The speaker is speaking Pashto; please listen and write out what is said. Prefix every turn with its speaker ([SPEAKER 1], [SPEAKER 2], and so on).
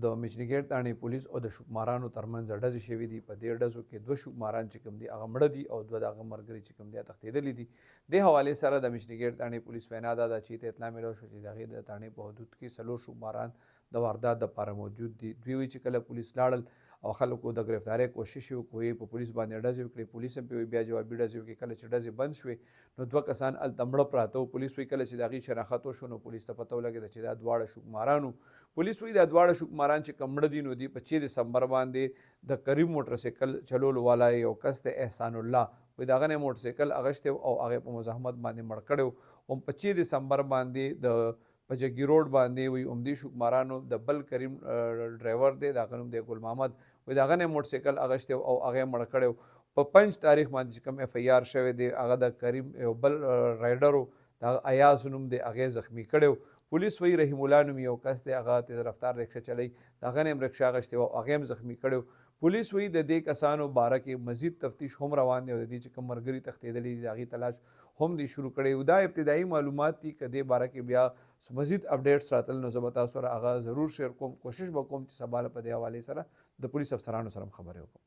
[SPEAKER 1] د مشنګیټ تاڼې پولیس او د شوکمارانو ترمنځ ډزې شوي دي. په دې ډزو کې 2 شوکماران چې کوم دي هغه مړه دي او 2 د هغه ملګري چې کوم دي تښتېدلي دي. دې حوالې سره د مشنګیټ تاڼې پولیس وینا دا ده چې ته اطلاع میلاو شوه چې د هغې د تاڼې په حدود کې 4 شوکماران د واردات دپاره موجود دي. دوی وایي چې کله پولیس لاړل او خلکو د ګرفتارۍ کوشش یې وکړو په پولیس باندې ډزې وکړې. پولیس هم پرې بیا جوابي ډزې وکړې. کله چې ډزې بند شوې نو 2 کسان هلته مړه پراته وو. پولیس وایي کله چې د هغې شناخت وشو نو پولیس ته پته ولګېده چې دا 2 شوکماران وو. پولیس وایي دا 2 شوکماران چې کوم مړه دي نو دوی په 6 دسمبر باندې د کریم موټرسایکل چلولو والا یو کس دی احسان الله وایي د هغه نه موټرسایکل اخیستی او هغه په مزاحمت باندې مړ کړی و. هم په 6 دسمبر باندې د په جګي روډ باندې وایي همدې شوکمارانو د بل کریم ډرایور دی د هغه نوم دی ګل محمد وایي د هغه نه موټرسایکل اخیستی او هغه یې مړ کړی و. په 5 تاریخ باندې چې کوم اف ای آر شوی دی هغه د کریم یو بل رایډر و د هغه ایاز نوم دی هغه یې زخمي کړی و. پولیس وایي رحیم الله نوم یو کس دی هغه تیز رفتار رکشه چلی د هغه نه هم رکشه اخیستې وه او هغه هم زخمي کړی و. پولیس وایي د دې کسانو باره کې مزید تفتیش هم روان دی او د دې چې کوم ملګري تښتېدلي دي د هغې تلاش هم دی شروع کړی و. دا ابتدایي معلومات دي که دې باره کې بیا مزید اپډیټس راتل نو زه به تاسو سره هغه ضرور شیر کوم. کوشش به کوم چې سبا په دې حوالې سره د پولیس افسرانو سره هم خبرې وکړم.